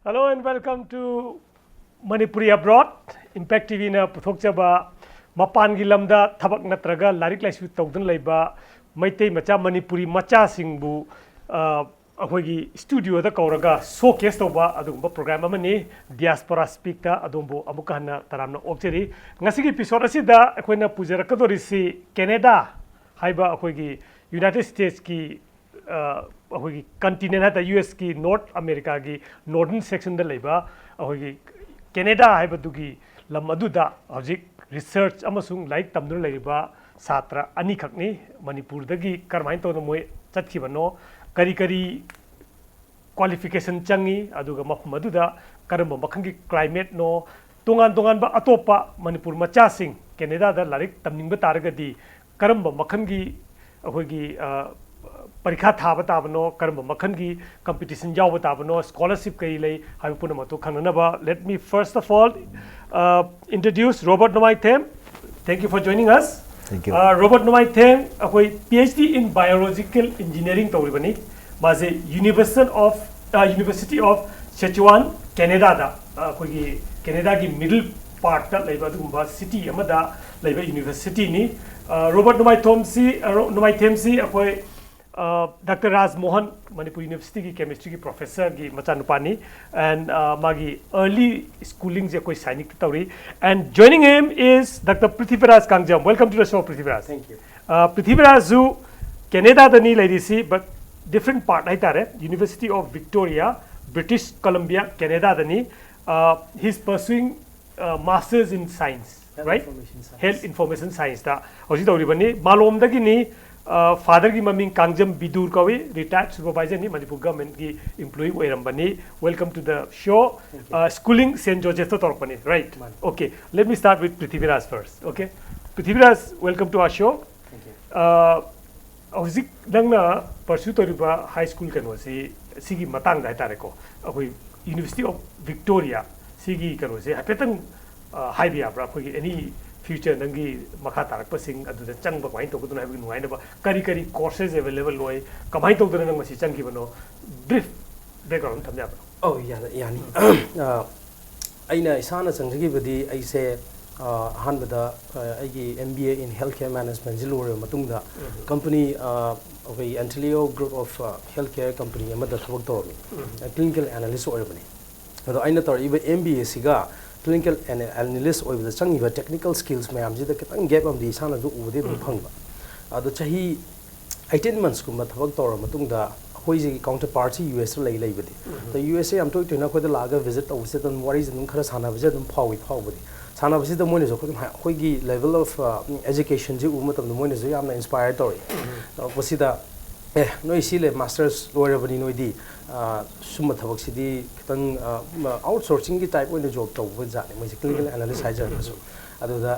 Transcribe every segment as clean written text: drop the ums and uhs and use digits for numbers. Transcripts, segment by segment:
Hello and welcome to Manipuri Abroad. Impact TV na puthokchaba mapan gi lamda thabak natraga larik laisu tawdan leiba maitei macha Manipuri macha singbu akhoi studio da kauraga showcase toba adugumba program amani Diaspora speak ta adumbu amuka hana taramna opcheri ngasi gi episode asida akhoina pujarakadori si Canada haiba akhoi gi United States ki continent US की North America की northern section दा लेबा Canada हाइबदुगी lump अदुदा हजिक research अमसुंग like तमदुन लेबा छात्र अनि खकनी मणिपुर दगी करमाइन तो मोय चतखिबनो करी करी qualification चंगी अदुगा मफम अदुदा करम मखंगी climate नो तोंगान तोंगान बा अतोपा मणिपुर मचासिंग Canada दा लारिक तमनिंग बा तारगदी करम मखंगी अखोगी परीक्षा थाब ताबनो कर्म मखन की कंपटीशन जाव ताबनो स्कॉलरशिप कई लई हाइपुन मतो खननबा let me first of all introduce Robert Nomaithem thank you for joining us thank you Robert Nomaithem अखोई पीएचडी इन बायोलॉजिकल इंजीनियरिंग तौरिबनी माजे यूनिवर्सिटी ऑफ सेचुआन कनाडा दा अखोई कनाडा की मिडिल पार्ट ता लेबा दुगुंबा सिटी अमदा लेबा यूनिवर्सिटी नि रॉबर्ट नोमाइथेम सी अखोई Dr. Raj Mohan, Manipur University की chemistry की professor की मचानुपानी and मागी early schooling जे कोई सैनिक तौरी and joining him is Dr. Prithviraj Kangjam. Welcome to the show, Prithviraj. Thank you. Prithviraj who Canada दनी लैदी सी but different part है तारे University of Victoria, British Columbia, Canada दनी he's pursuing masters in science, right? Health information science ता और जी तौरी बनी मालूम दगी नी father की mummy Kangjam Bidur कवि रिटायर्ड सुपरवाइजर नी मणिपुर गवर्नमेंट की एम्प्लॉई ओइरंबनी welcome to the show schooling saint Joseph तो तौरपनी right okay let me start with Prithviraj first okay Prithviraj welcome to our show हजिक नंगना परस्यू तौरिबा हाई स्कूल कनोसी सिगी मतंग दा तारेको अखोई यूनिवर्सिटी ऑफ विक्टोरिया सिगी कनोसी हाइपेतन हाइबिया ब्रा अखोई एनी future नंगी मखा तारक पसिंग अदुदा चंग बक वाइन तोगदुना हाइबि नुवाइनबा करी करी कोर्सेस अवेलेबल लोय कमाई तोगदुना नंग मसी चंगी बनो ब्रीफ बैकग्राउंड थमजा बनो यानी अइना इसाना चंगगी बदी अइसे हानबदा अइगी MBA in healthcare management जिलोरे मतुंगदा कंपनी अबै एंटलियो ग्रुप ऑफ हेल्थकेयर कंपनी अमदा थबक तोरमी क्लिनिकल एनालिस्ट ओरबनी अदो अइना तोरिबा MBA सिगा clinical analyst over the changiba technical skills mayam jida kitang gap am di sana du ude du phangba adu chahi 18 months kumba thabak tora matung da hoi ji counterpart US lei lei bidi the USA am to na ko da laga visit au se dan what is dum khara sana bije dum phawi bidi sana bije dum moine jo hoi gi level of education ji u matam dum moine jo yamna inspire tori posida noi sile masters lawyer bani noi di summa thabak sidi kitang outsourcing ki type oina job taw ba jani moi clinical analyst hajar so adu da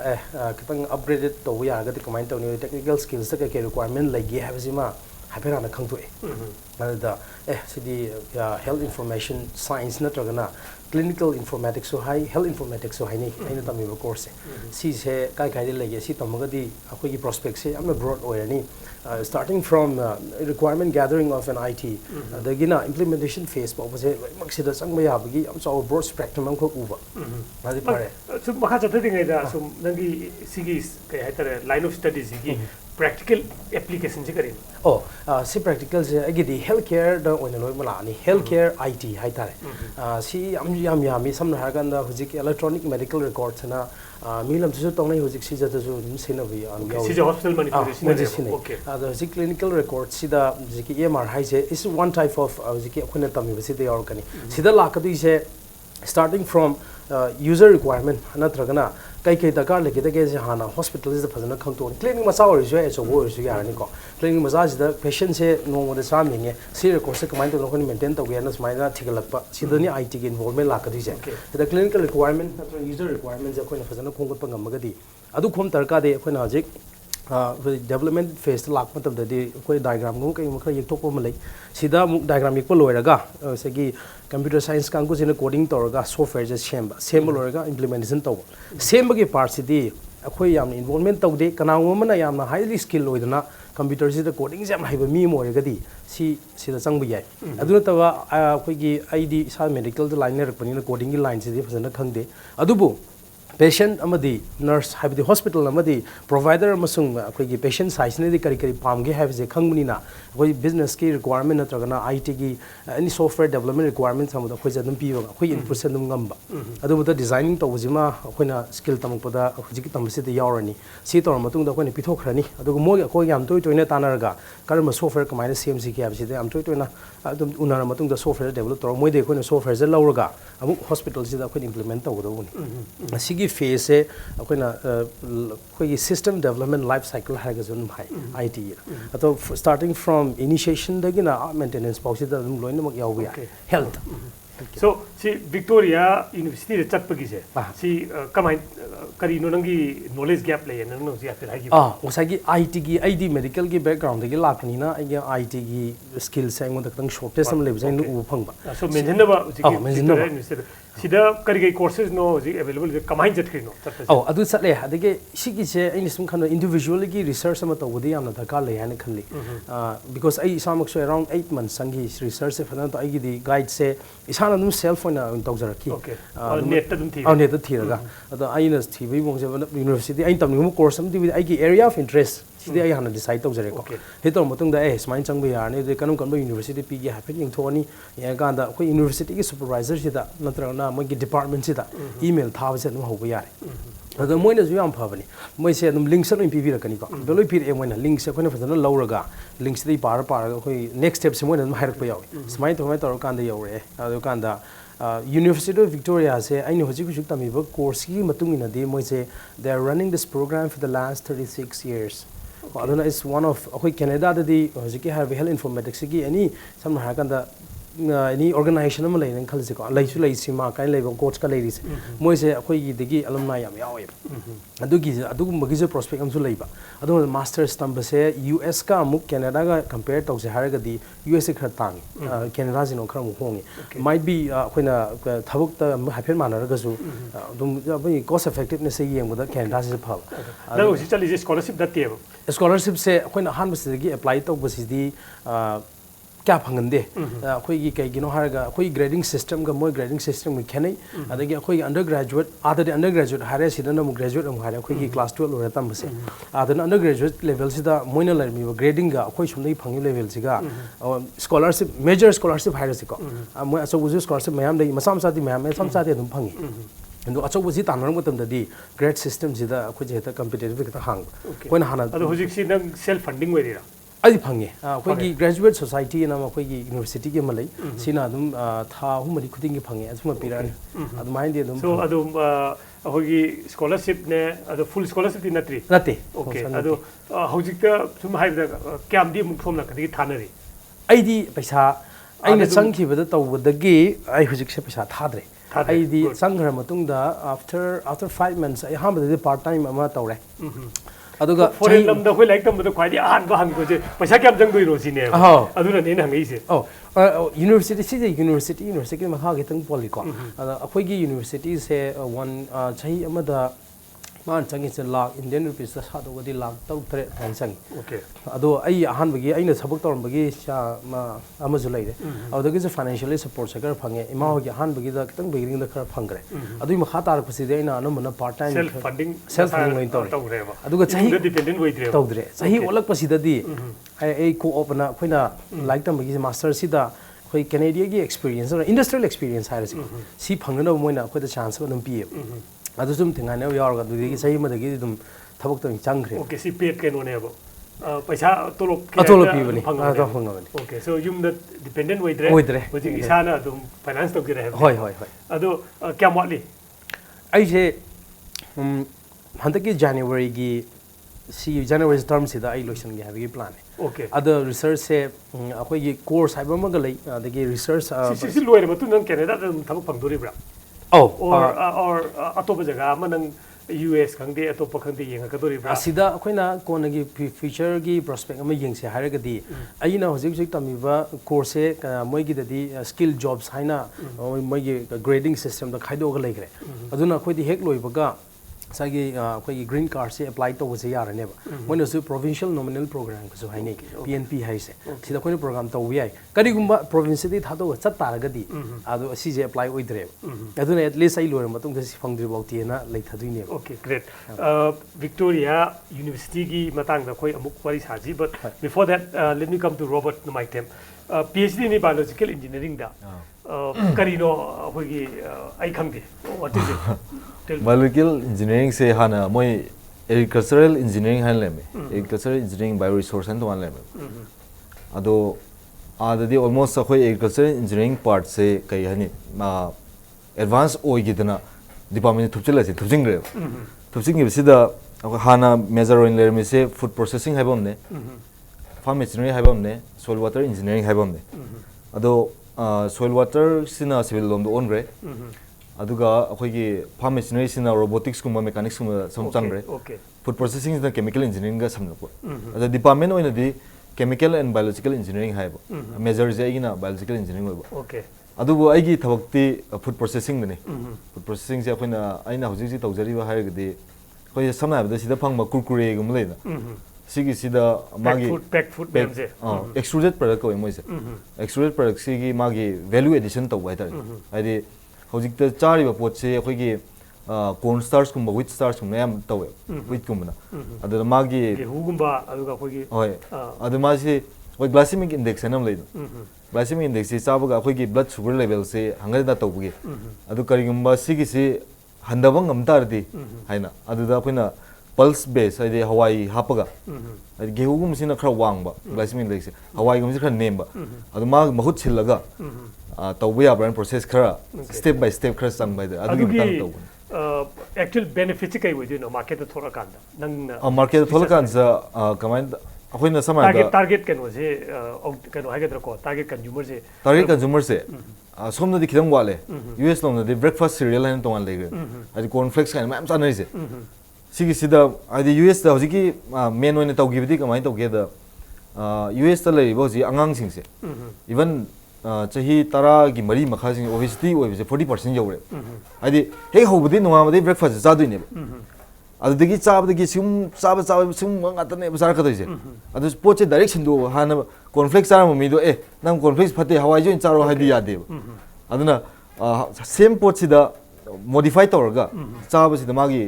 kitang upgraded to ya ga ti comment to ni technical skills ta ke requirement lagi habsima hapera na khangtu adu da sidi health information science na tragana clinical informatics so high health informatics so high ni aina tamiba course si se kai kai lagi si tamaga di akoi ki prospect se amna broad oirani starting from requirement gathering of an IT the gina implementation phase ba se maksida sangma ya bagi am so broad spectrum am ko uba adi pare so makha chathadi ngai da so nangi sigi kai haitare line of studies gi practical application ji kare si practical je agidi healthcare da oina loi mala ni healthcare IT haitare si am mi samna harganda hujik electronic medical records na milam su tongnai hujik si jata ju sinabi an si je hospital manipulation okay the clinical records si da jiki EMR hai je is one type of jiki khuna tami basi de or kani sida lakadi je starting from user requirement anatragana kai kai dakar leke de ge hana hospital is the phazana khangton clinic masa or jo so wo so yarani ko clinic masa da patient se no mo de saming se record se command to maintain to ge na smaina thigalakpa sidani IT ge involvement lakadi je the clinical requirement natra user requirement je koina phazana khonggot pa ngamagadi adu khom tarka de koina hajik development phase lak matam da di koi diagram gum kai mukha yekthok pa malai sida muk diagram yekpa loiraga segi computer science kangu jena coding toraga software je semba loiraga implementation to semba gi part sidi akhoi yam involvement tawde kanang mana yamna highly skill loidana computer sida coding jam haiba mi mo regadi sida changba yai aduna tawa akhoi ID isa medical line rakpani na coding gi line sidi phasana khangde adubu patient amadi nurse haibdi hospital amadi provider amasung akhoi patient size ne di kari kari pamge haibse khangmani na akhoi business ki requirement natragana IT gi any software development requirement samada akhoi jadum piwa akhoi input sadum ngamba adubu da designing tawjima akhoina skill tamukpada hujiki tamsi de yaurani si tor matung da akhoi pithokhrani adugu mo akhoi yam toy toina tanaraga karma software kamaina CMC ki habsi de am toy toina adum unara matung da software develop tor moi de akhoi software je lauraga amu hospital sida akhoi implement tawdawuni asigi phase se akhoi system development life cycle haga zun bhai IT ato starting from initiation dagina maintenance policy da dum loina mak yaw ya health so si Victoria University re chat pagi se si kamai kari no nangi knowledge gap le nang no si after hagi usagi IT gi ID medical gi background gi lakni na IT gi skill se ngod tang shortage sam le bjai nu u phangba so mention ba Victoria sida kari gai courses no available kamai jat khino adu chatle adege sigi se ai sum khano individually gi research ama tawudi amna dakar le hana khanli because ai samak so around 8 months sangi research se phana to ai gi di guide se isana dum self ona tawjaraki net dum thi net thiraga ado ai na thibi bong se university ai tamni mu course am di ai gi area of interest sidi ai hana decide tawjare ko hetor matung da smain changba yar ne de kanum kanba university pi gi happen yeng thoni ya ga da khoi university gi supervisor sida natra na mo gi department sida email thaw se no hoba yare ado moina ju yam phabani moi se dum link se no pi rakani ko beloi pi e moina link se khona phadana lauraga link se par khoi next step se moina dum hairak pa yawi smain to mai tor kan da yawre ado kan da University of Victoria se aini hoji ku shuk tamiba course gi matung ina de moi se they are running this program for the last 36 years aduna is one of akhoi Canada da di hoji ki have health informatics gi any samna ha kan da any organization am lai nang khalse ko lai su lai sima kai lai bang coach ka lai ri se moi se akhoi gi degi alumni yam yawe adu magi je prospect am su lai ba adu masters tamba se US ka amuk Canada ga compare tau se haraga di US khar tang Canada jino khar mu hongi might be akhoi na thabuk ta happen manara ga su dum bai cost effectiveness se yeng da Canada se phal da si chali scholarship da te scholarship se akhoi na han se gi apply tau ba si di क्या फंगंदे अखोई कई गिनो हारगा अखोई grading system का मोय grading system में खेनै अदगी अखोई under graduate आदि अंडर ग्रेजुएट हारे सिदन मु ग्रेजुएट मु हारे अखोई क्लास 12 लोरे तमसे आदन अंडर ग्रेजुएट लेवल सिदा मोयना लरमी ग्रेडिंग गा अखोई सुनै फंगि लेवल सिगा स्कॉलरशिप मेजर स्कॉलरशिप हारे सिको मोय असो बुजु स्कॉलरशिप मयाम दे मसाम सादी मयाम सम सादी दum फंगि endo achobu si tanarang matam da di grade system sida akhoi jeta competitive ka hang koina hana ado hojik si nang self funding we ra ai phange akhoi gi graduate society na akhoi gi university ge malai sina dum tha humari khuding gi phange asuma pirani adu main de dum so adu akhoi gi scholarship ne adu full scholarship di natri nate okay adu hojik ta sum hai da kyam di mu phom la ka di thanari ai di paisa aina changki bada tawbadagi ai hojik se paisa thadre ai di sanghar matung da after 5 months ai hamada part time ama tawre aduga foreign lam da khoi like tam da khwai di an ba hang ko je paisa kyam jang doi ro si ne aduna ne hang ise university si university ma ha ge tang poli ko akhoi gi university se one chahi amada man changi se lakh Indian rupees sa sa do di lakh tau tre thang sang okay ado ai ahan bagi aina sabak tor bagi cha ma amazu lai de ado gi financially support sakar phange ima ho gi ahan bagi da kitang bagi da khar phangre ado ma kha tar pasi de aina anu mana part time self funding lai tor ado ga chahi dependent way dre tawdre chahi olak pasi da di ai ko opna khoina like tam bagi master si da khoi Canada gi experience or industrial experience ha si phangna moina khoi da chance ba dum pi adu sum thingane yaurga dudi gi sahi madagi dum thabuk to changre okay si paid ke no ne bo paisa tolop pi bani phangani okay so yum the dependent way dre hoji isana dum finance to gire hoi adu kya watli ai je handaki January gi si January term si da ai lotion gi have gi plan okay other research se akhoi gi course haiba ma ga lai adagi research si loire matu nang Canada dum thabuk phangdori bra or atopa jaga manang US khangde atopa khangde yenga kadori bra asida akoina kona gi future gi prospect ama yengse haraga di aina hojik tamiba course moi gi dadi skill jobs haina moi gi grading system da khaido ga legre aduna khoi di hek loi baga सागी कोई green card से apply तो वैसे यार ने मोइन सु provincial nominal programme को सु हाइने PNP high से सिदा कोई प्रोग्राम तो याय करी गुम्बा प्रोविंस से थादो चत तारगदी आदो असी जे अप्लाई ओइद्रे अदुने एटलीस्ट आई लोर मतुंग दसी फंगद्रि बौती ना लै थादुइने ओके ग्रेट विक्टोरिया यूनिवर्सिटी की मतंग दा कोई अमुक वारी साजी but before that let me come to Robert Maitem PhD in biological engineering da karino hogi ai khangde what is it biological engineering se hana moi agricultural engineering han leme agricultural engineering bioresource han to han leme ado adadi almost akhoi agricultural engineering part se kai hani advance oi gidana department thupchila se thupjing re thupjing gi sida hana major in leme se food processing haibom ne farm machinery haibom ne soil water engineering haibom ne ado soil water sina civil lom do on re aduga akhoi gi farm machinery sina robotics kuma mechanics kuma som chang re food processing is the chemical engineering ga samna ko ado department oina di chemical and biological engineering haibo major je igina biological engineering hoibo okay adubu aigi thabakti food processing ne food processing je akhoi na aina hojik ji tawjari ba haigadi khoi samna ba sida phangma kurkure gum leina sigi sida magi packed food memse extruded product ko moi se extruded product sigi magi value addition to bai tare adi hojik ta chari ba pot se khoi gi corn starch kum wheat starch kum yam to wheat kum na adu magi gehu gumba aduga khoi gi hoi adu ma si khoi glycemic index nam le glycemic index se chabu ga khoi gi blood sugar level se hangal da to bugi adu kari gumba sigi si handabang am tar di haina adu da khoi na pulse base ide Hawaii hapaga ide gehu gum sina khra wangba glycemic index Hawaii gum khra nemba adu ma mahut chillaga tawbu ya brand process khra step by step khra sang by adu gi tang taw actual benefits kai woi no market thora kan da nang market thora kan sa kamai akhoi na sama da target kan was kan ha ga ko target consumer se somna di khidam wale US lom na di breakfast cereal han tongan legre adi cornflakes kan ma am sanai se sigi sida adi US da hojiki main oina tawgibdi kamai tawge da US ta lei bo ji angang sing se even chahi tara gi mari makha sing obesity oi se 40% jawre adi he hobudi nunga madi breakfast cha duine adagi chabdagi sum chaba sum ngata ne basar ka doise adu poche direct sindu hana cornflakes ara mi do nang cornflakes phate hawai jo in charo hadi yade aduna same poche da modify tawraga chaba sida magi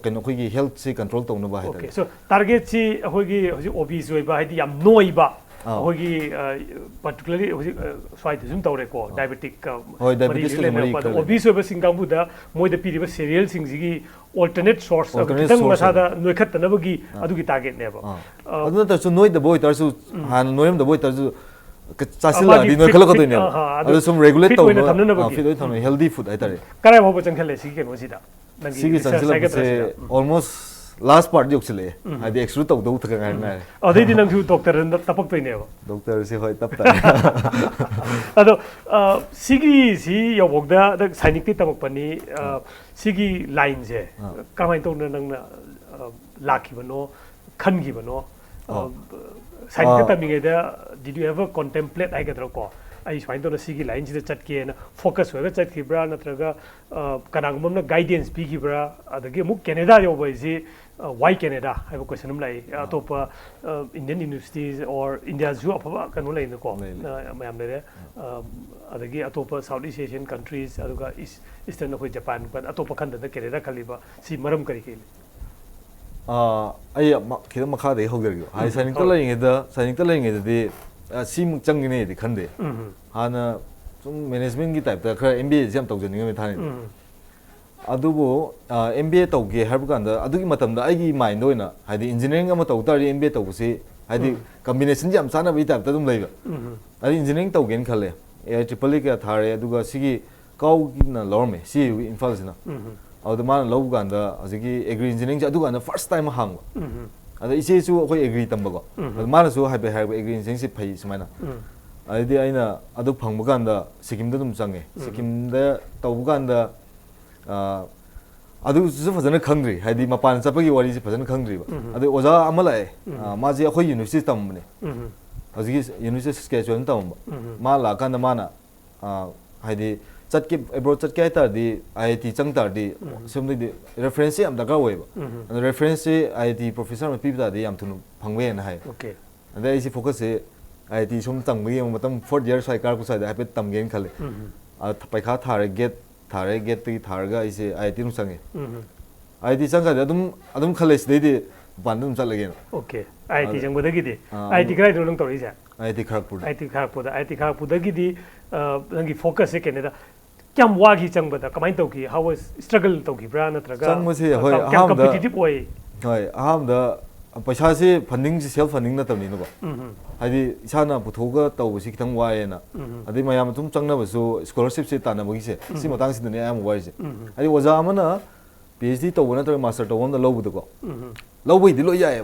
keno khoi gi health se control tawna ba okay so target si hoi gi obese oi ba hadi yam noi ba hoi gi particularly swai zum tawre ko diabetic hoi diabetes ke mari ka obese oi ba singam bu da moi da piri ba cereal sing gi alternate source tang masada noi khat na ba gi adu gi target ne ba adu ta su noi da boy tar su han noyam da boy tar su chasila di noi khala ka doine adu sum regulate tawna fit oi thamna healthy food ai tare karai bho chang khale si ke no sida sigi chansila se almost last part jok chile adi extra taw do thaka ngai na adai di nang thu doctor na tapak toi ne ba doctor se hoi tap ta ado sigi si yo bok da sainik ti tamak pani sigi line je kamai to nang na lakhi bano khan gi bano sainik ta minge da did you ever contemplate ai gadro ko ai swain to na sigi line ji chat ke na focus hoga chat ki bra natraga kanangmam na guidance bi ki bra adagi muk Canada yo bai ji why Canada I have a question am lai atopa Indian universities or India zu apa kanu lai na ko mayam le adagi atopa Southeast Asian countries aduga eastern ko Japan but atopa khanda da Canada khaliba si maram kari ke ai khida makha de hoger go ai sainik ta lai nge de sim changine de khande hana sum management gi type ta khara MBA jam tawjani ngai thani adubo MBA tawge harbu kanda adugi matam da aigi mind oina hadi engineering ama tawtari MBA tawse hadi combination jam sana bi type ta dum leiba adi engineering tawgen khale AIEEE ka thare aduga sigi kaw na lorme si infal sina adu man low kanda asigi agri engineering aduga na first time hang ada ise su khoi agree tambago mana su haibe haibe agree engineering si phai sumaina adi aina adu phangba kanda sikim da dum change sikim da tawbu kanda adu su fazana khangri haidi mapan chapagi wari si fazana khangri ba adu oja amala ma ji khoi university tamne asigi university schedule tamba ma la kanda mana haidi चट के abroad चट के तार दी IIT चंग तार दी सुम दी reference से हम दरकार होए बा रेफरेंस से आईआईटी प्रोफेसर में पीप तार दी हम थुनु फंगवे न है ओके अदे इसी फोकस से आईआईटी सुम तंग बगी मतम 4th year साइकार को साइड हाइपे तम गेन खले पैखा थारे गेट ती थारगा इसे आईआईटी नु संगे आईआईटी चंग का अदुम खले से दी बांदुम चल लगे ओके आईआईटी चंग बदगी दी आईआईटी कराई दो नंग तोरी जा आईआईटी खड़गपुर दगी नंगी फोकस से केनेदा क्या वागी चंग बता कमाई तो की हाउ वाज स्ट्रगल तो की ब्रा नत्रगा चंग मसे होय क्या कॉम्पिटिटिव होय होय अहम दा पैसा से फंडिंग से सेल्फ फंडिंग न तमनी नो हाइदि इसाना पुथोगा तौबसी खितंग वायेना अदि मयाम तुम चंगनबसु स्कॉलरशिप से तानबगी से सी मतंग सिदने आम वाइसे हाइदि ओजा अमना PhD तौब नत्र मास्टर तौब द लौबदको लौबैदि लो याय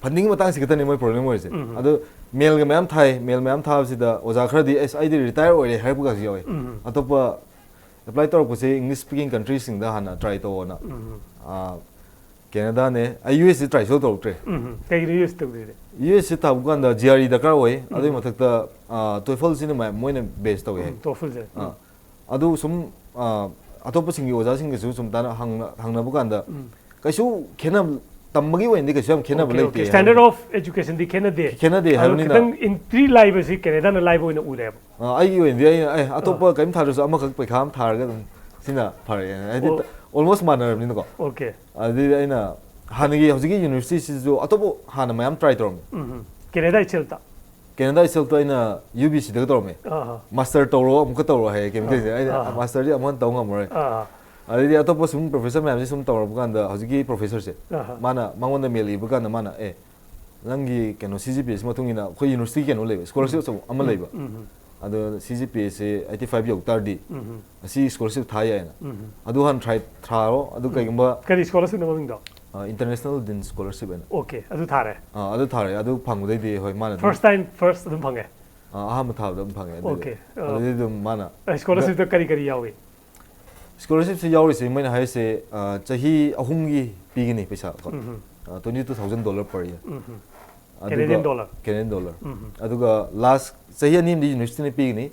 फंडिंग मतंग से खतने मोय प्रॉब्लम होइसे अदो मेल ग मैम थाबसिदा ओजा खरदि एस आईडी रिटायर ओरे हाइबुगा यावे अतोपा अप्लाई तौरपसे इंग्लिश स्पीकिंग कंट्रीज सिंग दा हाना try तौना Canada ne US try so tawtre kai US tawre US ta bukan da GRE da kar oi adu mathak ta TOEFL sin ma moine base taw he TOEFL je adu sum atop sing oja sing su sum ta hangna bukan da kaisu khena tambagi oi ndi kaisu am khena bale te standard of education di khena de habni na in 3 live si Canada na live oi na ure ai oi ndi ai atop kaim thar su ama khak pekham thar ga sina phare ai almost manner ni ko okay adi aina hanagi hojigi university si jo atobo hana mayam try torom Canada chelta aina UBC da torom master toro amka toro hai kem ke aina master di amon tong amore adi atobo sum professor mayam sum toro bukan da hojigi professor se mana mangon da meli bukan da mana nangi keno CGPA mathungina khoi university keno lebe scholarship so amal leba ado CGPA se 85 yok tardi asi scholarship thaya na adu han try tharo adu kaigamba kari scholarship na maming do international din scholarship na okay adu thare adu phangudai di hoi mana first adum phange aham thab dum phange okay adu dum mana scholarship to kari yawi scholarship se yawi se maina hai se chahi ahum gi pigini paisa ko $22,000 per year Canadian dollar aduga last chahi ani di university ne pigini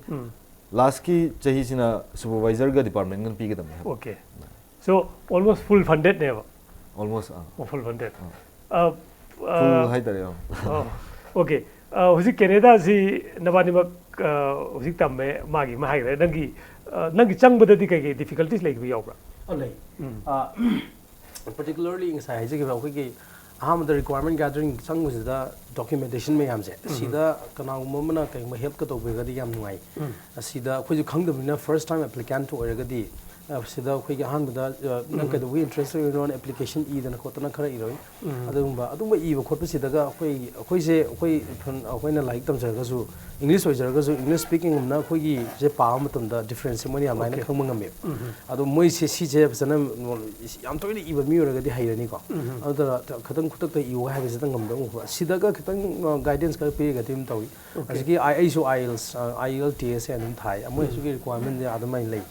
last ki chahi sina supervisor ga department ngan pigidam okay so almost full funded never almost full funded full hai tare okay husi Canada si nabani mak husi tamme magi ma haire nangi changbada di kai difficulties like bi yawra alai particularly in sai je ga ki aham the requirement gathering sang was the documentation me yamse sida kana umana kai ma help ka to be ga di yam nuai sida khoi ju khang da first time applicant to ga di sida khoi ga han da nang ka we interested in application e da ko ta na khara i roi adumba e ba khot sida ga khoi se khoi na like tam ga su English oi ga su English speaking na khoi gi je pa ma tam da difference mo ni amai na khang ngam me adu moi se si je sana yam to ni i ba mi ra ga di hai ni ko adu da khatang khutak ta i wa ha ga ngam da sida ga khatang guidance ka pe ga tim tawi asiki IELTS and thai amoi su gi requirement ya adamai lei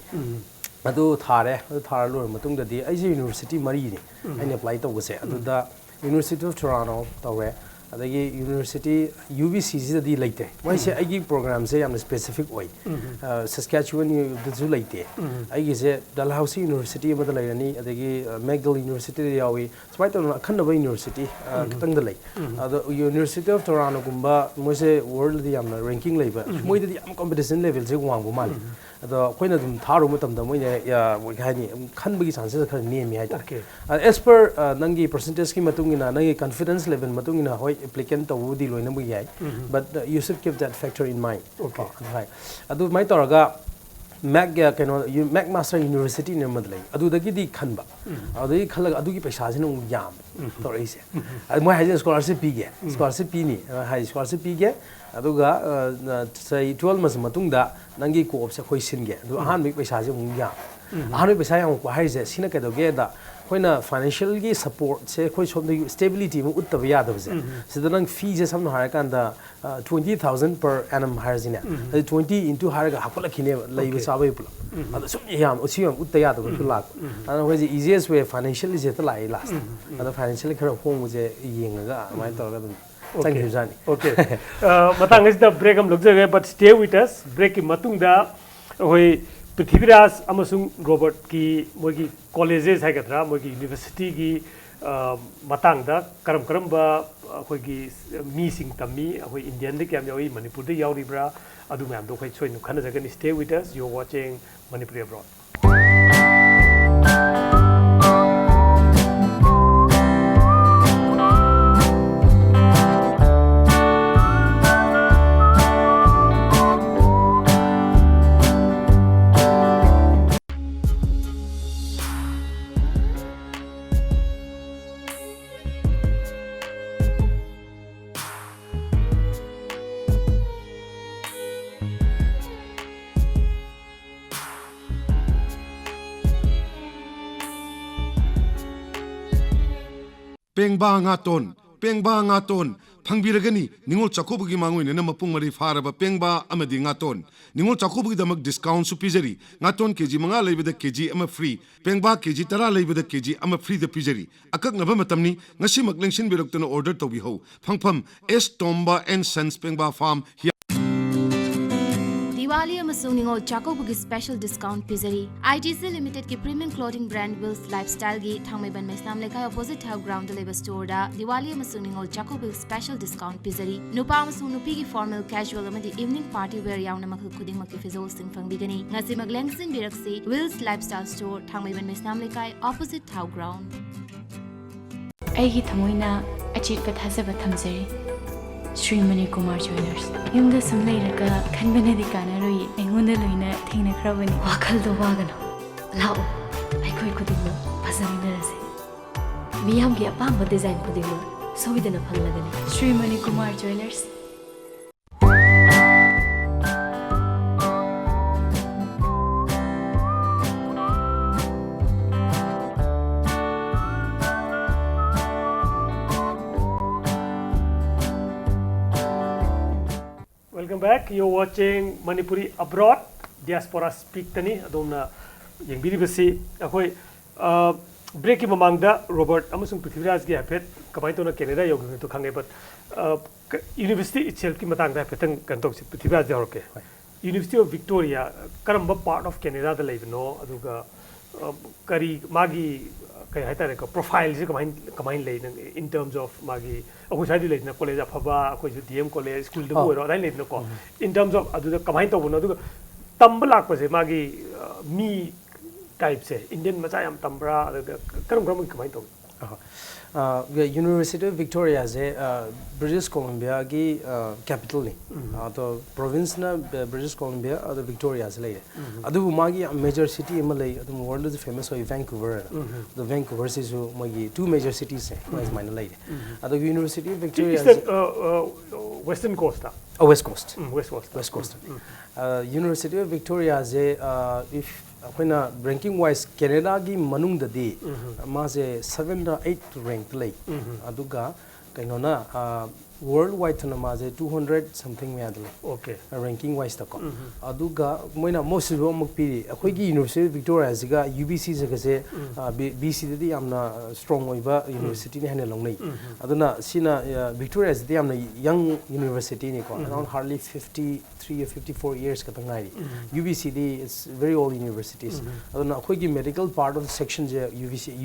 adu thare lo matung da di ai university mari ni ai apply to gase adu da University of Toronto tawe adagi university UBC ji di laite wai se ai program se yam specific oi Saskatchewan du laite ai ge se Dalhousie University ma da lairani adagi McGill University yawi smai to khanna ba university kitang da lai adu University of Toronto gumba mo se world di yam ranking laiba moi di yam competition level se wang bu mali ado koina dum tharu matam da moine ya hani khanbagi chances khar nemi hai ta as per nangi percentage ki matungina nangi confidence level matungina hoi applicant to di loina bu yai but you should keep that factor in mind okay right adu mai toraga Mac Master University ne madlai adu dagi di khanba adu khalaga adu ki paisa jinu yam to ise adu mai hajen scholarship pi ni hai scholarship pi ge aduga sai 12 months matungda nangi ko opse khoi singe adu ahan mi paisa je mu ya ahan mi paisa yang ko hai je sina ka doge da khoina financial gi support se khoi som de stability mu uttaba ya da je sida nang fee je samno har kan da 20,000 per annum har jina 20 into har ga hakula khine lai ba sabai pula adu sum yam usi yam utta ya da ku lak adu khoi je easiest way financially je ta lai last adu financially khara hong je yenga mai tor ga thank you Jani okay matang is the break am lok jage but stay with us break ki matung da hoi Prithviraj अमसुंग Robert की मोगी colleges है गद्रा मोगी university की मतंगदा करम करम बा अखोगी मी सिंग तमी अखोई इंडियन दे क्याम यावी मणिपुर दे यावरीब्रा अदु मैम दो खै सोइन खन Jagan stay with us you watching Manipuri abroad Pengba nga ton pangbiragani ningol chakobugi mangoy na mapung mari faraba pengba amadi nga ton ningol chakobugi damak discount su pizari nga ton kg mga laibada kg ama free pengba kg tara laibada kg ama free da pizari akak nga ba matamni ngasi maglengsin biroktono order to biho phangpham S Tomba and Sons Pengba Farm Diwali अमसुंग निंगोल चाकोबुगी special discount पिजरी ITC limited की premium clothing brand Wills Lifestyle की Thangmeiband Meisnam Leikai opposite Hao ground लेबर store दा दिवाली अमसुंग निंगोल चाकोबुगी स्पेशल डिस्काउंट पिजरी नुपा अमसुंग नुपी की फॉर्मल कैजुअल अमदी इवनिंग पार्टी वेयर याउना मखल खुदिंग मक्की फिजोल सिंग फंगबिगनी ngasi maglengsing biraksi Wills Lifestyle store Thangmeiband Meisnam Leikai opposite Hao ground ꯑꯩꯒꯤ ꯊꯃꯣꯏꯅ ꯑꯆꯦꯠꯄ ꯊꯥꯖꯕ ꯊꯝꯖꯔꯤ ಶ್ರೀ ಮಣಿಕುಮಾರ್ ಜ್ಯುವೆಲರ್ಸ್ ꯌꯨꯝꯗ ꯁꯨꯝ ꯂꯩꯔꯒ ꯈꯟꯕꯅꯗꯤ ꯀꯥꯟꯅꯔꯣꯏ ꯑꯩꯉꯣꯟꯗ ꯂꯣꯏꯅ ꯊꯦꯡꯅꯈ꯭ꯔꯕꯅꯤ ꯋꯥꯈꯜꯗꯣ ꯋꯥꯒꯅꯨ ꯂꯥꯛꯑꯣ ꯑꯩꯈꯣꯏ ꯈꯨꯗꯤꯡꯃꯛ ꯐꯖꯃꯤꯟꯅꯔꯁꯤ ꯃꯤꯌꯥꯝꯒꯤ ꯑꯄꯥꯝꯕ ꯗꯤꯖꯥꯏꯟ ꯈꯨꯗꯤꯡꯃꯛ ꯁꯣꯏꯗꯅ ꯐꯪꯂꯒꯅꯤ Shri Manikumar jewellers Welcome back. You're watching Manipuri Abroad. Diaspora Speak Tani. Adomna yengbiri basi. Akoi break ki mamangda Robert amasung Prithviraj gi hapet kamai tona Canada yogi to khange but university itself ki matangda hapetang kantok si Prithviraj da horke. University of Victoria karamba part of Canada da leibno aduga kari magi kai haitare ko profile se kamai lei in terms of magi akoi side lei na college afaba akoi DM college school da bo ro dai lei na ko in terms of aduda kamai to bono aduga tamba lakpa se magi mi type se Indian macha yam tambra aduga karam kamai to University of Victoria is British Columbia की capital नहीं तो province ना British Columbia और Victoria से ले अदु मागी major city में ले अदु world is famous है Vancouver the Vancouver से जो मागी two major cities हैं माइस माइने ले अदु University of Victoria is the western coast west coast west coast University of Victoria is if अखोना ranking wise Canada की मनुंग ददी मासे 7 or 8 rank लई अदुगा कइनोना world wide थना मासे 200 something में आदले okay ranking wise तको अदुगा मोइना most of them पीरी अखोई की University of Victoria जिगा UBC जगह से BC ददी आमना strong होइबा university ने हने लोंग नहीं अदुना सीना Victoria ददी आमना young university ने को around hardly 53 or 54 years का तंगाई UBC the it's very old universities अदुना अखोई की medical part of the section J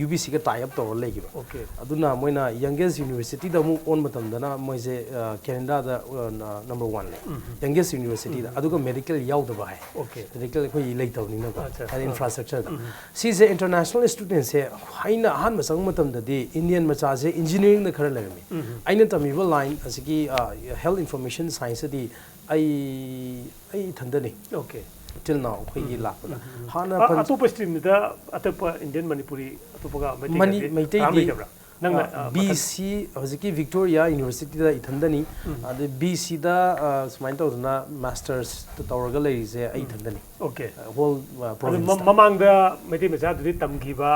UBC का tie up तो ले गिबा okay अदुना मोइना youngest university दा मु on मतम दना मोइ Canada the number 1 youngest university da aduga medical yaud ba hai okay medical koi lei taw ni na and infrastructure da si se international students se haina han masang matam da di Indian macha se engineering da khara lagami aina tamiba line asiki health information science di ai thandani okay till now koi la hana atopa stream da atopa Indian Manipuri atopa ga Maitai BC hojiki Victoria University da ithandani ade BC da sumain tawduna masters to tawraga lei se ai ithandani okay whole province mamang da meti mecha dudi tamgiba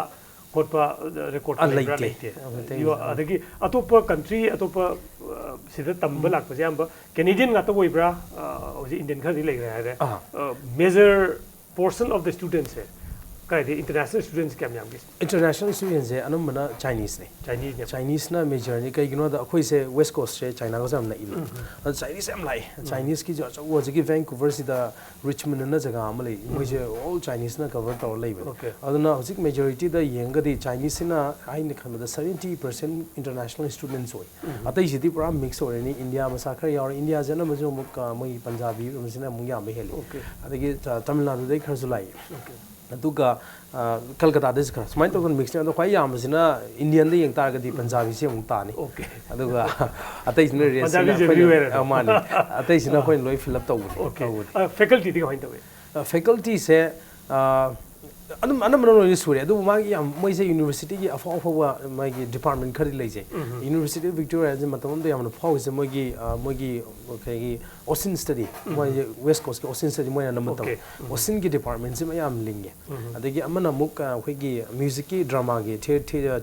khotpa record leite yo adagi atopa country atopa sida tamba lakpa je amba Canadian ngata oibra hoji Indian khari lei ra major portion of the students ꯀꯥꯏꯗꯤ international ꯁ꯭ꯇꯨꯗꯦꯟꯠꯁ ꯀꯌꯥꯝ ꯌꯥꯝꯒꯦ international students se anambana Chinese ne Chinese Chinese na major ni kai gino da akhoi se west coast se China ga jam na ila Chinese am lai Chinese ki jo wo ji Vancouver si da Richmond na jaga am lai moi je all Chinese na cover tor lai ba aduna hojik majority da yeng ga di Chinese na ai ni khan da 70% international students oi atai si di pura mix ore ni India ma sa khar yaw India jana ma jo muk moi Punjabi ma sina mu ya me heli adagi Tamil Nadu dai khar zulai aduga Kolkata des khar smai to kon mix na khwai yam sina Indian da yeng tar ga di Punjabi se mu ta ni aduga atai sina re Punjabi je everywhere amani atai sina khoi loi fill up to faculty di ka hoin tawe faculty se anam no sure adu ma gi moi se university gi afo afo ma gi department khari lai je University of Victoria je matam de yam no phau se moi gi okay gi ocean study moi west coast gi ocean study moi na matam ocean gi department se ma yam linge adagi amana muk khoi gi music gi drama gi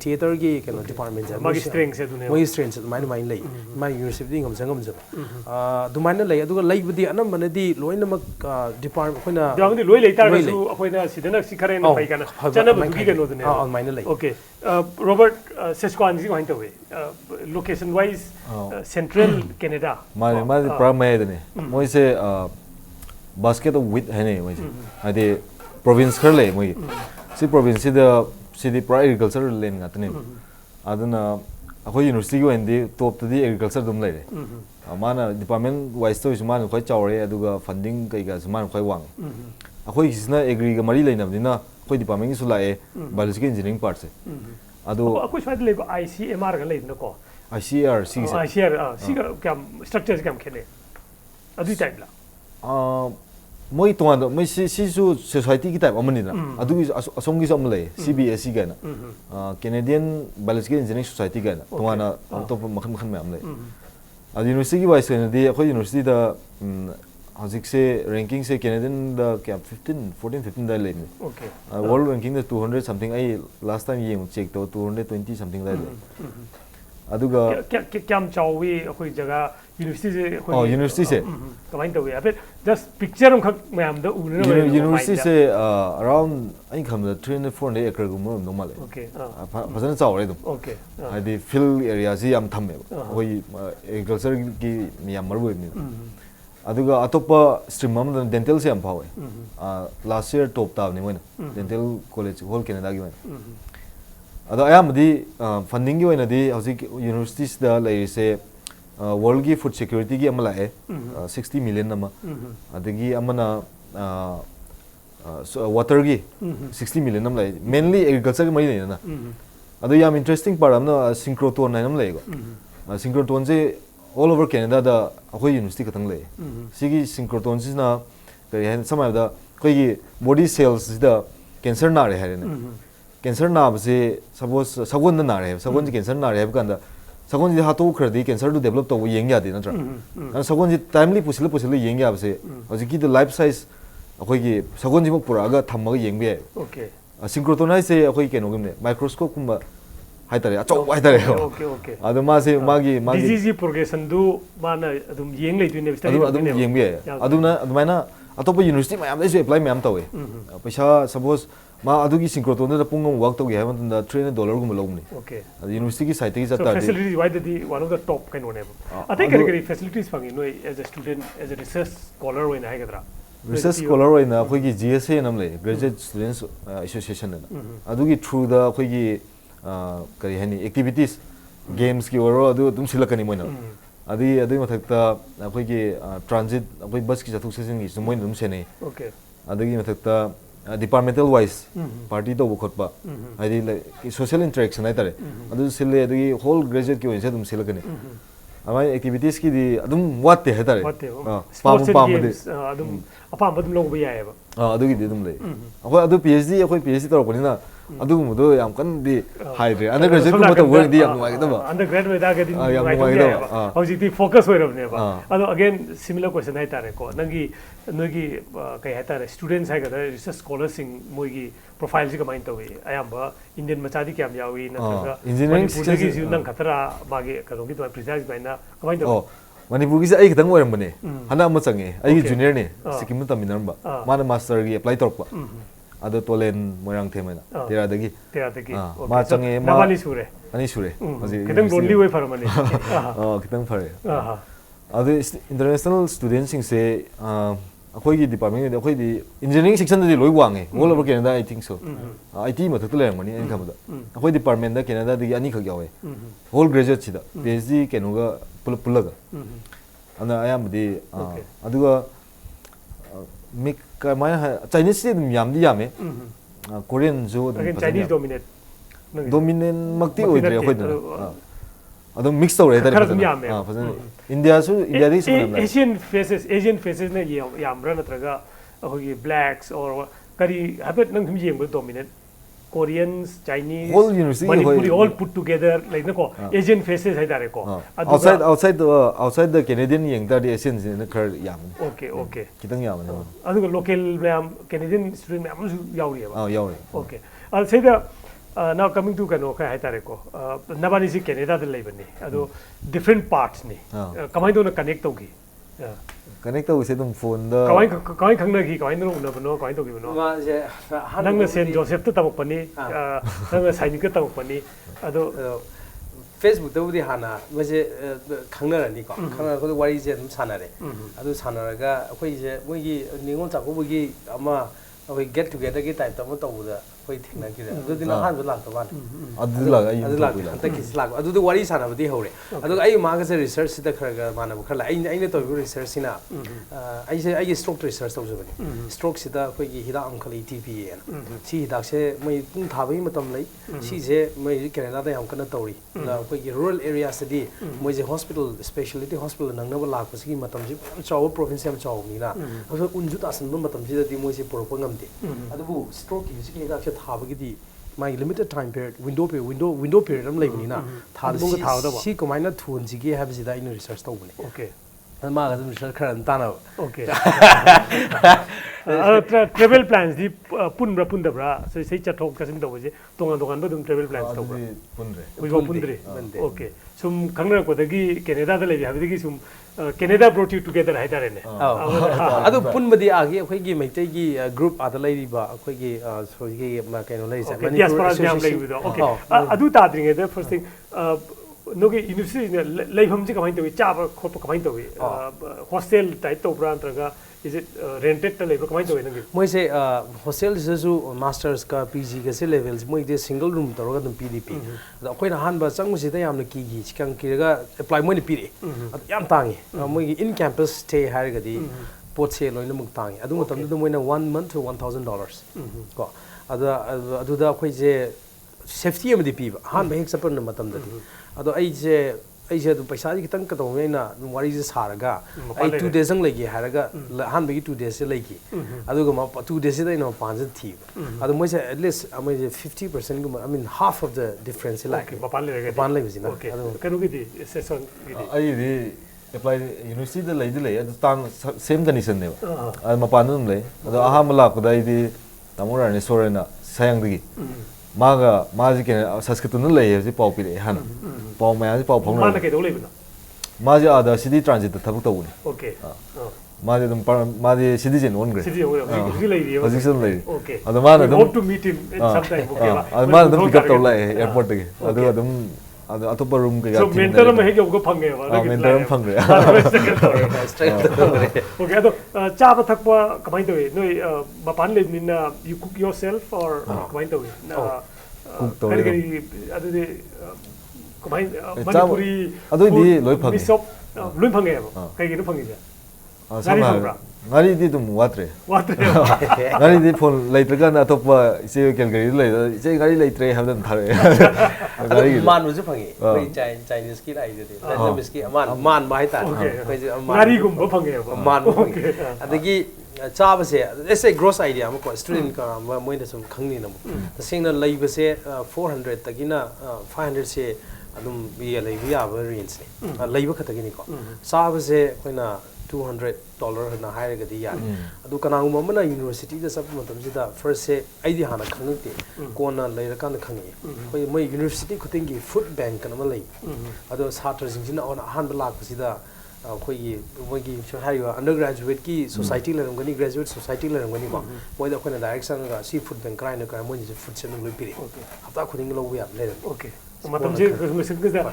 theater gi kano department je ma gi strength se dune moi strength se mai mai lai mai university ngam sangam je du mai na lai adu lai budi anam mana di loina mak department khoina dawang di loi lai tar ga su akoina sidana sikhare na pai kana chana bu gi kano dune mai na lai okay Robert Sesquan ji hoin tawe location wise central Canada माने प्राम में है मोई से basket of wheat है नहीं मुझे आधे province कर ले मुझे सी province से प्राय agriculture लेन गाते नहीं आधुना अखोई university को हिंदी top तदी agriculture तुम ले रहे माना department wise तो इसमान कोई चावरे अदुगा funding कई का इसमान कोई वांग अखोई किसना agri का मरी लेना बिना कोई department की सुलाए biological engineering part से अदो अखोई शायद ले ICMR का ले ना को ICR सी का क्या structures क्या खेले अदुई type La moi tuan moi si su society ki type amani na adu asong gi sam le CBSE ga na Canadian Biological Engineering Society ga na tuan top makhan makhan me am le adu university ki wise na di khoi university da hajik se ranking se Canadian da kya 14 15 da le okay world ranking da 200 something ai last time yeng check to 220 something da le aduga क्या चावी कोई जगह university से university से कमाइन तो है फिर just picture हम खक मैं हम तो उन्हें यूनिवर्सिटी से around आई कम द 300 400 एकड़ गुम नॉर्मल है ओके फसन चाव रे तुम ओके आदि फिल एरिया जी हम थमे कोई एग्रीकल्चर की मियाम मरबो नि अदुगा अतोपा स्ट्रीम हम डेंटल से हम पावे लास्ट ईयर टॉप ताव नि मोना डेंटल कॉलेज होल कनाडा की मोना अदो अयामदी फंडिंग की ओइना दी हौजिक यूनिवर्सिटीज दा लेसे वर्ल्ड की फूड सिक्योरिटी की अमला है 60 मिलियन नमा अदगी अमना वाटर की 60 मिलियन नम लाई मेनली एग्रीकल्चर की मरी ना अदो याम इंटरेस्टिंग पार्ट हमना सिंक्रोटोन नाम लेगो सिंक्रोटोन से ऑल ओवर कनाडा दा अखोई यूनिवर्सिटी खतंग ले सिगी सिंक्रोटोन से ना करी है समय दा कोई बॉडी सेल्स दा कैंसर ना रहे है कैंसर ना से सपोज सगोन ना रहे सगोन जी कैंसर ना रहे कंदा सगोन जी हाथो खरदी कैंसर टू डेवलप तो येंग यादे नत्र सगोन जी टाइमली पुसिले येंग याब से हजिकी द लाइफ साइज अखोई की सगोन जी पुरागा थमगा येंग बे ओके सिंक्रोटोनाइज से अखोई केनो गमने माइक्रोस्कोप कुंबा हाइतरे अचौ हाइतरे ओके ओके अदो मासे मागी डिजीज प्रोग्रेशन दु माना अदुम येंग लेतुने स्टडी अदुम येंग बे अदुना अदुमाइना अतोप यूनिवर्सिटी मयाम लेसु अप्लाई मयाम तवे पैसा सपोज मा अदुगी सिंक्रोटोन दा पुंगम वर्क तोगे है मतलब $300 गुम लोगने ओके यूनिवर्सिटी की साइट की so जाता facility why the one of the top kind one I think kari facilities fangi no as a student as a research scholar when I gadra research scholar when अखोई की GSA नाम ले graduate students association ना अदुगी through दा अखोई की करी है नी activities games की ओरो अदु तुम सिलकनी मोइना अदि मथकता अखोई की transit अखोई बस की जातुक सेशन की मोइना तुम सेने okay अदुगी मथकता departmental wise party to khotpa haidi like social interaction ai tare adu sile adu whole graduate ki oise dum silakani amai activities ki di adum watte hai tare sports games adum apa badum log ba yae ba adu gi dum lei akoi adu phd tor koni na adu mudo yam kan di haidre undergraduate ko mata work di yam nuai da ba undergrad me da ga di nuai da ba hauji di focus hoy rabne ba adu again similar question hai tare ko nangi nogi kai hai tare students hai ga research scholars sing moi gi profile ji ka main tawi ayam ba Indian machadi kyam yawi na ka engineering gi ji nang khatra ba ge ka rogi to precise bai na ka main tawi Manipuri ki ai khitang oiram bane hana ma change ai junior ne sikim ta minarba mana master gi apply torpa ada tolen moirang themena tera dagi ma change ma nabani sure ani sure kitang lonely way faramani kitang phare adu international students sing se akhoi gi department akhoi di engineering section di loi wange all over Canada I think so IT ma thak le mani en khamda akhoi department da Canada di ani khak yawe whole graduate chida PhD kenuga pulaga ana ayam di aduga mik mai Chinese di yam di yame Korean jo Chinese dominant makti oidre akhoi da adum mix tawre da fazan India su India di Asian faces na yamra natraga akhoi blacks or kari habit nang yeng dominant Koreans, Chinese, whole university Manipuri all put together like no Asian faces hai dare ko outside the Canadian yeng da di Asians in kar yam okay kitang yam adu local ma'am Canadian student ma'am su yauri ba yauri okay I'll say the now coming to kano kai hai dare ko nabani si Canada de lebani adu different parts ni kamai do na connect to gi connect to se dum phone da kamai khangna gi kamai no na bano kamai to gi bano ma je nang na Saint Joseph to tamok pani nang na Sainik to tamok pani ado Facebook da udi hana ma je khangna ni ko khangna ko wari je dum sanare adu sanaraga akhoi je moi gi ningon cha ko gi ama akhoi get together gi type ta mo to da koi thingna gi adu din han bu lak to ban adu lag ta ki slag adu du wari sana badi hore adu ai ma ga research sida kharaga mana bu khala ai to research sina ai stroke research to jabani stroke sida koi gi hida uncle ATP en si hida se mai pung tha bai matam lai si je mai Canada da yam kana tori na koi gi rural area sidi moi je hospital specialty hospital nang na ba lak pasigi matam ji chaw province am chaw ni na adu unju ta san matam ji da di moi se por ko ngamde adu bu stroke gi si hida thabagidi my limited time period window period am leibni na thada si komaina thun ji ge have sida in research to bune okay ma ga research kharan tana okay travel plans di punbra so sei chathok kasin do je tongan ba dum travel plans to punre okay sum khangna ko dagi Canada da lebi habidi gi sum Canada brought you together hai dare ne adu punbadi agi akhoi gi maitai gi group ada lai ba akhoi gi so gi ma kaino lai sa Diaspora jam lai bido okay adu ta dringe the first thing no ge university leifam ji kamai to cha ba khop kamai to hostel type to brand raga is it rented to level kamai to ngi moi se hostel su masters ka PG ga se levels moi de single room to ga dum PDP da koi na han ba chang si da yam na ki gi chikang ki ga apply moi ni pi re yam tangi moi gi in campus stay har ga di pot se loina muk tangi adu matam du moi na 1 month to $1,000 ko adu da koi je safety am di pi han ba hek sapar na matam da di ado ai je du paisa ji kitang ka to me na wari je saraga ai 2 days ang legi haraga han bagi 2 days legi adu ga ma 2 days da ino panj thi adu mo je at least am je 50% gu I mean half of the difference like pan le gi na okay kanu gi di session gi di ai di apply university da lai di lai adu tang same condition ne ba ma pan dum lai adu aha mala ko dai di tamura ne sorena sayang digi maga maji ke sanskrit nu lai ji pau pi han pau ma ji pau phong ma na ke do le bina maji ada city transit da thabuk to ni okay maji dum maji citizen on gre citizen gi lai ri position lai okay adu ma na hope to meet him sometime okay adu ma dum pick up to lai airport ge adu dum adu atopa room ke ga so mental ma he ge go phang ge ba mental phang re straight okay ado cha ba thak pa kamai to noi mapan le min you cook yourself or kamai to cook to adu de kamai Manipuri adu di loi phang misop loi phang ge ba kai ge no phang ge sama ngari di dum watre ngari di phone laitra na atopa ise Calgary lai ise ngari laitre ha dum thare ngari man mu ju phangi koi Chinese ki lai de Vietnamese ki man mai ta koi ju ngari gum ba phangi man adagi chaba se let's say gross idea am ko student ka moi da sum khangni na mu sing na lai ba se 400 tagina 500 se adum ye lai bi ya ba range ne lai ba khatagini ko chaba se koina $200 na hire ga di ya adu kana ngum mana university da sab matam jida first say ai di hana khangte kona leira kan khangi koi mai university khuting gi food bank kana ma lei adu satra jing jina on han bla ko sida ꯑꯩꯈꯣꯏꯒꯤ ꯃꯣꯏꯒꯤ ꯍꯥꯏꯔꯤꯕ ꯑꯟꯗꯔꯒ꯭ꯔꯦꯖꯨꯋꯦꯠꯀꯤ society ꯂꯩꯔꯝꯒꯅꯤ graduate society ꯂꯩꯔꯝꯒꯅꯤꯀꯣ ꯃꯣꯏꯗ ꯑꯩꯈꯣꯏꯅ direct ꯆꯪꯉꯒ ꯁꯤ food bank ꯀꯔꯥꯏꯅ ꯀꯔꯥꯏ ꯃꯣꯏꯅꯁꯨ ꯐꯨꯗꯁꯦ ꯑꯗꯨꯝ ꯂꯣꯏ ꯄꯤꯔꯛꯑꯦ ꯍꯞꯇꯥ ꯈꯨꯗꯤꯡꯒꯤ ꯂꯧꯕ ꯌꯥꯕ ꯂꯩꯔꯝꯃꯤ ꯑꯣꯀꯦ ꯃꯇꯝꯁꯦ ꯃꯁꯤꯡꯗ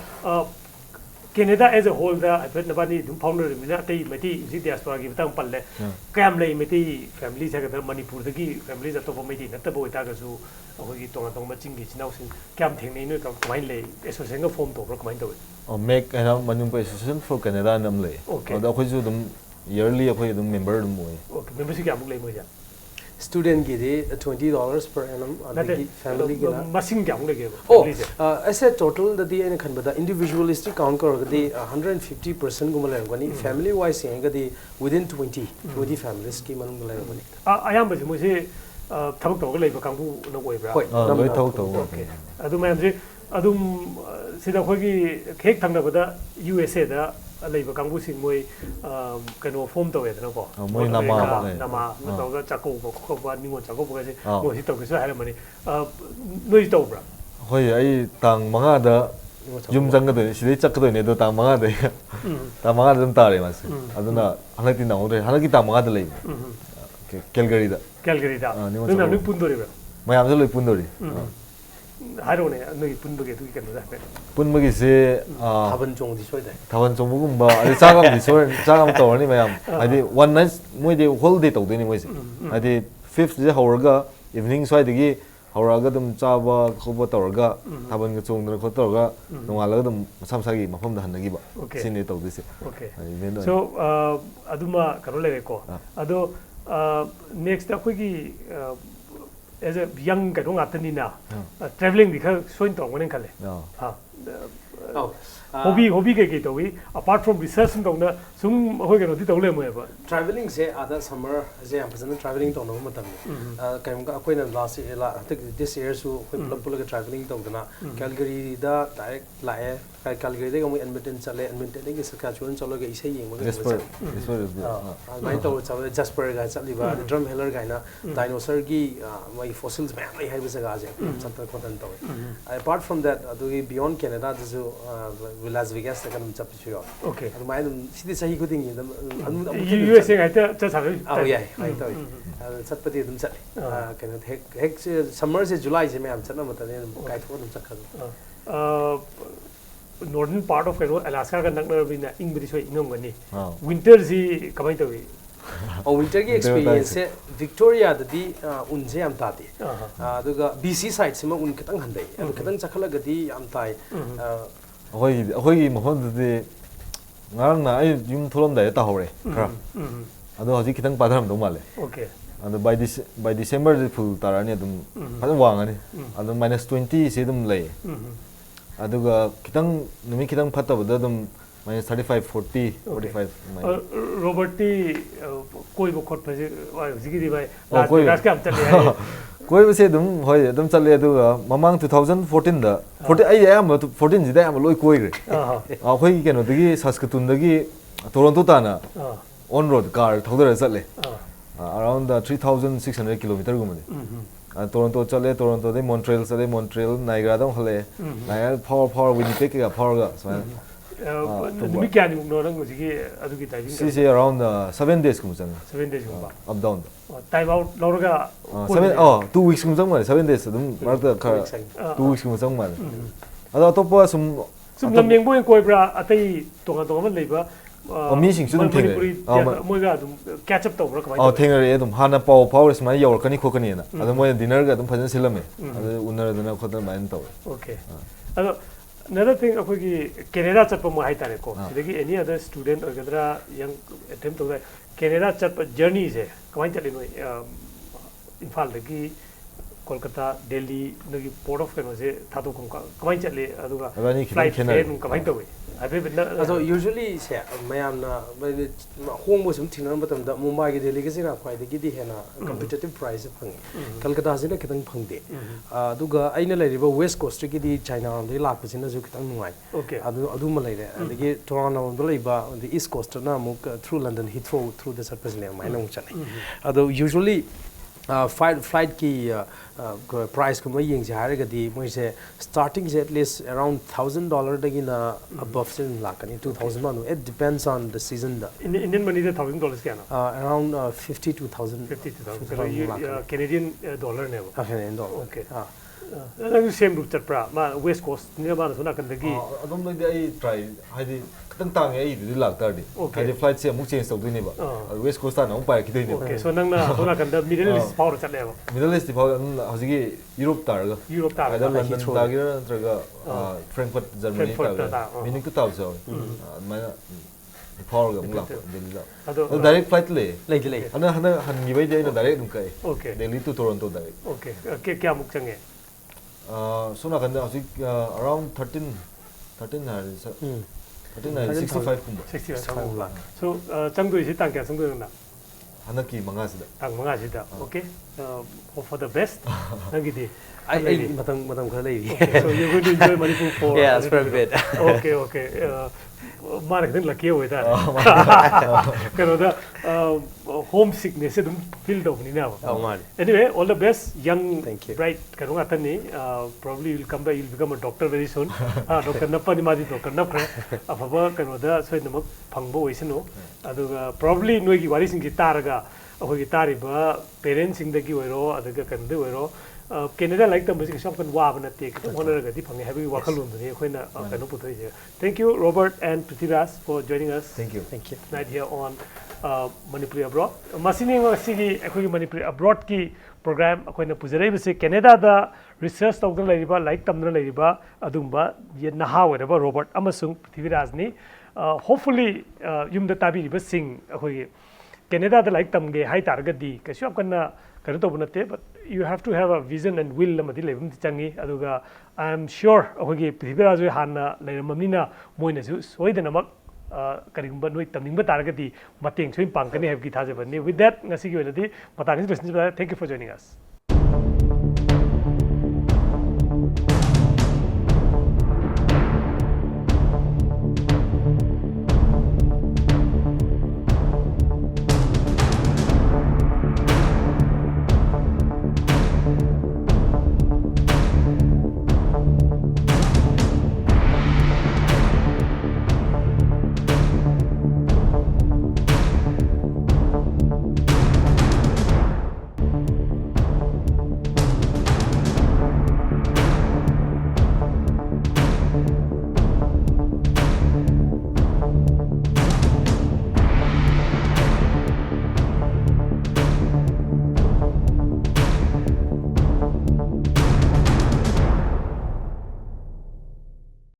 Canada as a whole da nabani dum founder mina tai meti ji diaspora gi batang palle kayam lei meti family sa ga Manipur da gi family za to bo meti na ta bo ta ga su ahoi gi tong tong ma ching gi chinau sin kyam theng nei no ka kamai lei association ga form to bro kamai to make ana Manipur association for Canada nam lei da khoi ju dum yearly khoi dum member dum moi okay membership ga muk lei mo ja student ki de $20 per annum adagi family ki na masing ga muk lei oh as a total da di ene khan bada individualistic count kar ga di 150% gum lai ngani family wise eng ga di within 20 families ki manung lai ngani ayam ba mo se thabak to ga lei ba kangbu na oi bra loi thau to okay adu mayam se adum sida khoi gi khek thang da bada USA da leiba kangbu sing moi kano form to edna ko moi nama to ga chako ko ba ni mo chako ba se mo hi to ga sa mani noi to bra hoi ai tang manga da yum jang ga de sidai chak do ne do tang manga de tang manga dum tare mas aduna halaki na ore halaki tang manga da lei Calgary da ni na ni pundori bra mayam se loi pundori 하루네 너희 분부게 두기 때문에 분부기 세 타번 종디 소이다 타번 종부금 뭐 아니 자감디 소리 자감 떠오르니 mayam 아니 one night 뭐지 홀데이 떠오르니 뭐지 아니 5th 제 하워가 이브닝 소이드기 하워가 좀 짜바 코버 떠오르가 타번 그 종들 거 떠오르가 농알가 좀 삼사기 마품도 한다기 봐 신이 떠오르지 오케이 so 아두마 가롤레고 아도 next akogi as a young guy don't attend na traveling because so into one kale hobby ke to we apart from research dong na sum hoi ke no ti to le mo ba traveling se other summer je am person traveling to no matam kaim ka koi na last year la this year su koi pula traveling to na Calgary da direct la e Calgary de mo Edmonton chale Edmonton de Saskatchewan chalo ge isai yeng mo Diaspora mai to chale Diaspora ga chali ba drum heller ga na dinosaur gi mai fossils ma ai hai bisa ga je chanta ko tan to apart from that beyond Canada this Las Vegas ka nam chap chu yo okay mai sidi sahi ko ding US ga ta cha sa oh yeah ai to chat pati dum chat kan hek summer se July se me am chat na mata ne kai tho dum chat kha northern part of Alaska ka nak na bina ing bidi soi ingam gani winter si kamai to wi winter ki experience se Victoria da di un se am ta ti aduga BC side se ma un katang handai katang chakhala ga di am tai hoi mahon de ngarang na ai yum tholom da ta hore kra ado haji kitang padram do male okay and by December the full tarani adum adum wangani adum -20 se dum lei aduga kitang numi kitang phatta bada dum -35 40 45 Robert ti koi bo khot phaje jigi di bai Las ka am chale koi base dum hoi dum chale aduga mamang 2014 da 40 ai am 14 jida am loi koi gre khoi keno dagi Saskatoon dagi Toronto ta na on road car thogdara chale around 3600 kilometer gumade Toronto chale Toronto de Montreal chale Montreal Niagara dong hale Niagara power Winnipeg ga power ga so numi kya ni no rang ji adu ki timing si around 7 days kum chang 7 days ba up down time out lorga 2 weeks kum chang ma 7 days dum marta 2 weeks kum chang ma ada topa sum lameng boy koi bra atai tonga tonga lei ba mi sing su dum theng moi ga dum catch up to bra kamai theng re dum hana power sma yor kani khokani na adu moi dinner ga dum phajan silame adu unar dana khodan main to okay ado another thing akogi Canada chatpa mo hai tare ko sidagi any other student or gadra young attempt to Canada chatpa journey se kamai chali no Imphal dagi Kolkata Delhi nogi port of kano se thado kom kamai chali aduga flight train kamai to ado usually se mayam na hong mo sum thina matam da Mumbai gi Delhi gi sina khwai gi di hena competitive price phang Kolkata se na kitang phang de aduga aina lai riba west coast gi di China ram de lak pasina ju kitang nungai okay adu ma lai re adigi Toronto ram lai ba the east coast na muk through London Heathrow through the surface ne mai nong chane ado usually flight ki price kuma yeng se hare gadi moi se starting at least around $1,000 dagina above sin lakani 2,000 it depends on the season da Indian money the $1,000 kya na around 52,000 52,000 Canadian dollar ne Canadian dollar okay nang same route chapra ma west coast ni ba na sona kan dagi adom lai ai try haidi katang tang ai du lak tar di haidi flight se amuk change tawdui ne ba west coast ta na pai ki doi ne okay so nang na sona kan da middle east power chat le ba middle east pau hojigi europe tar ga da london ta gi traga frankfurt germany ta meaning to taw so ma power ga mula delhi da direct flight le ana hana han gi bai de na direct dum kai okay delhi to toronto direct okay kya muk change sona kan da hojik around 13 hari 65 kumba 65 so changdoi si tang kya changdoi na hanaki manga sida tang manga sida okay hope for the best nangi di I matam khara lai so you're going to enjoy Manipur for yeah it's for a bit okay mark din lucky hoy da kano da homesickness dum feel do ni na anyway all the best young bright kano ngatan ni probably you'll come back you'll become a doctor very soon doctor na pani madi doctor na khre afaba kano da soi namak phangbo oisino aduga probably noi gi wari sing gi taraga ahoi gi tari ba parents sing da gi oiro adaga kan de oiro Canada like the music shop can wab na take to honor ga di phangi habi wakalun ni khoina kanu putai je thank you Robert and Prithviraj for joining us thank you tonight here on Manipuri abroad masini sigi akhoi Manipuri abroad ki program akhoi na pujarai bise Canada da research tawdra laiba like tamna laiba adumba ye naha whatever Robert amasung Prithviraj ni hopefully yum da tabi ba sing akhoi Canada da like tamge hai target di kasu apkana kanu to bunate but you have to have a vision and will amadi lebum changi aduga I am sure akhoi Prithviraj hanna leiramamnina moina su soidanamak karigumba noi tamningba taragadi mateng soin pangkani have ki thajabani with that ngasi gi weladi matani thank you for joining us